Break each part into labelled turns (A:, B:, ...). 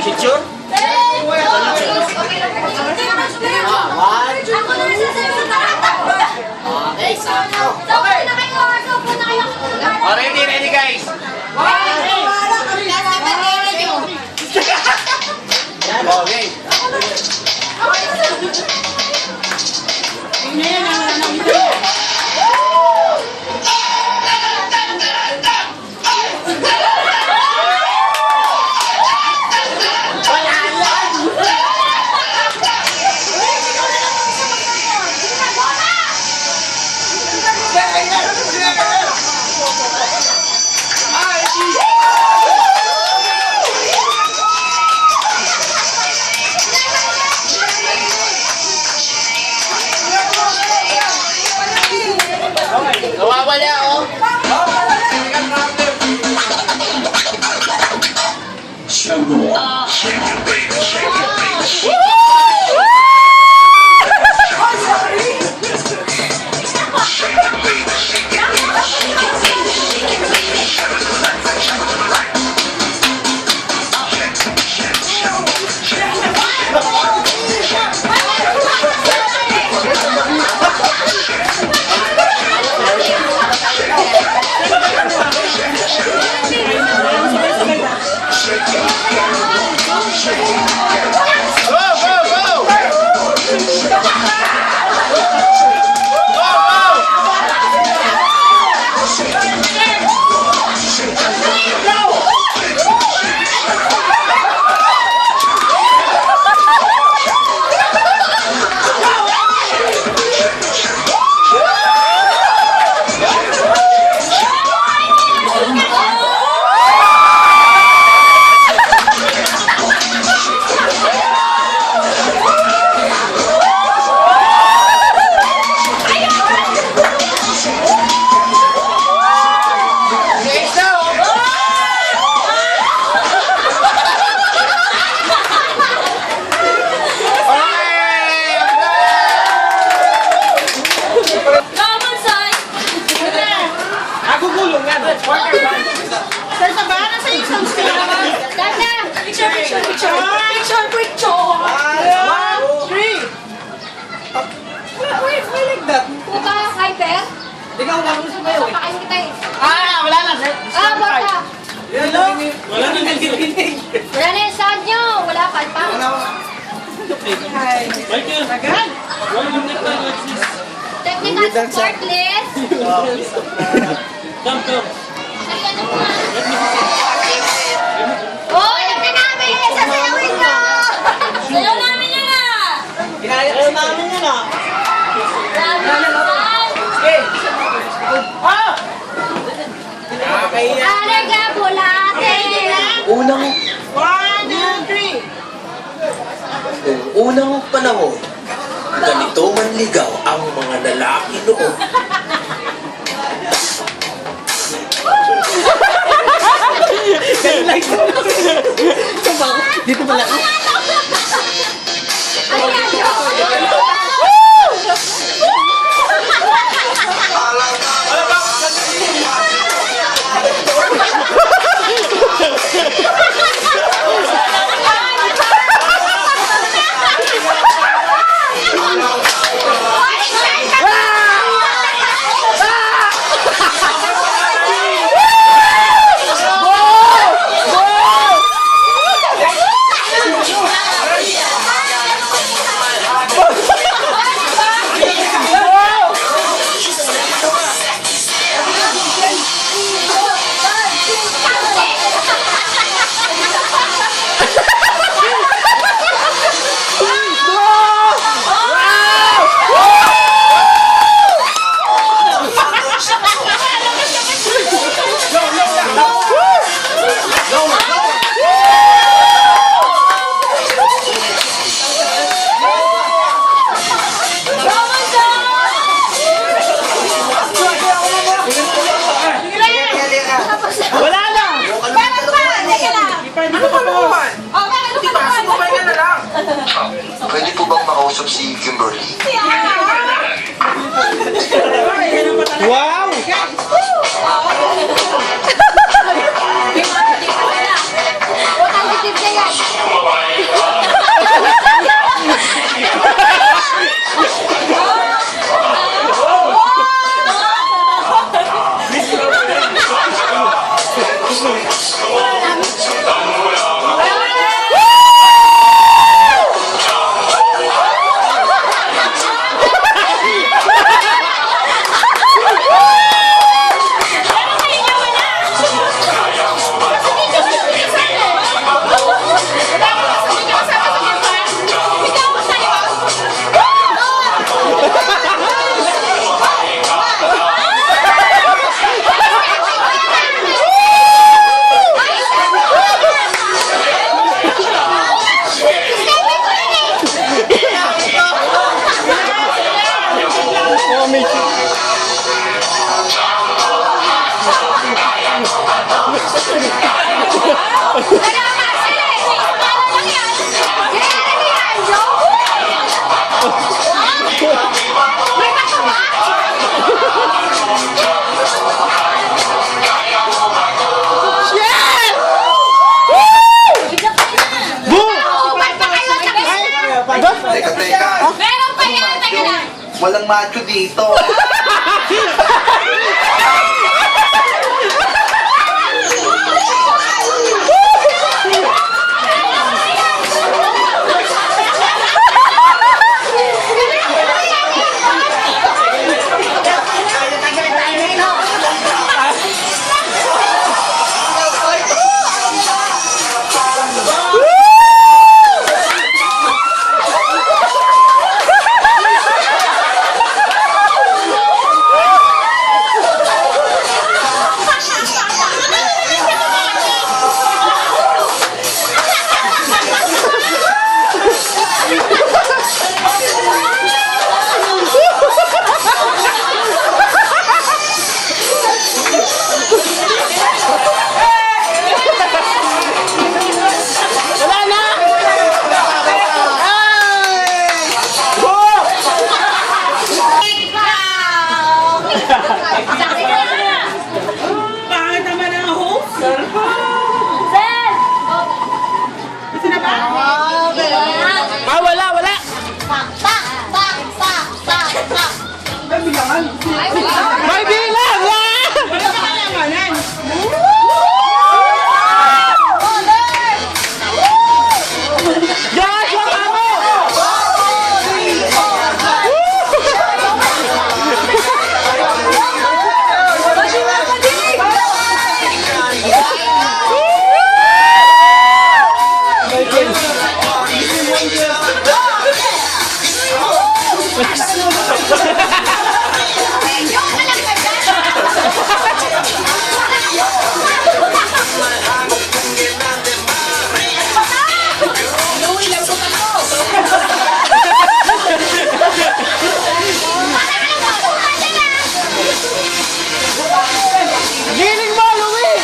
A: Chichur?
B: Okay, sakto.
A: Ready guys? Okay. Nawawala oh.
C: Ikaw lang gusto mo yun.
B: Pakain kita eh.
A: Wala na.
B: Bata.
C: Hello? Wala na nagdidinig.
B: Wala na yung sahod nyo. Wala pa.
C: Michael. Tagal.
B: Technical support list.
C: Come.
B: Halika na mga. Oh, alam na namin. Sasayawin ko. Sayaw namin yan ah.
C: Kinaya ko namin yan ah.
B: Alaga bulate.
D: Unang
C: 1, 2, 3.
D: unang panahon, ganito manligaw ang mga lalaki noon.
C: Dito pala.
E: Pwede po bang makausap si Kimberly?
A: Wow!
F: Walang macho dito.
C: Pangit naman ang host. Gusto na ba?
A: Wala. May bilang!
C: Wala ka kayamanan.
A: Yes, wala mo! Giling mo, Louie!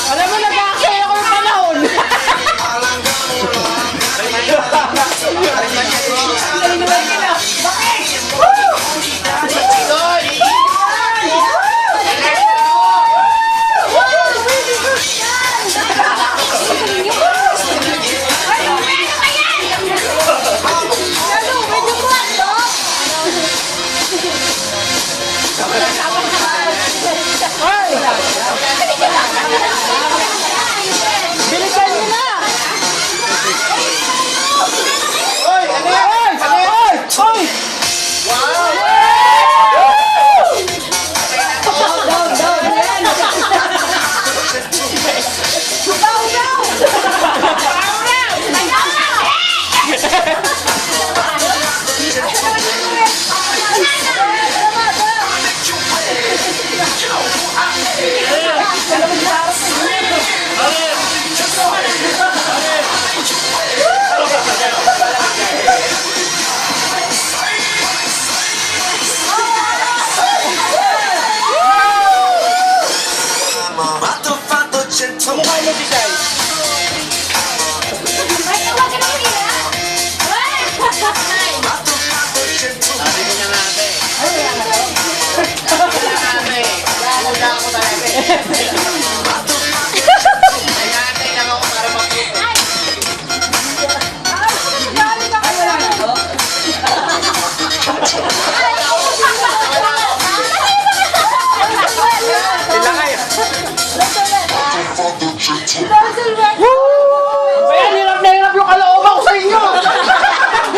A: Alam mo, nag-aakay ako ng panahon. Bilisan niyo na! Oy! Ano yan? Ano yan? Oy! Kamukha mo si Shai. Sabi ko niya nga ate. Wala ako talaga. Ay ate lang ako para mag-group. Sila kayo.
B: Woo!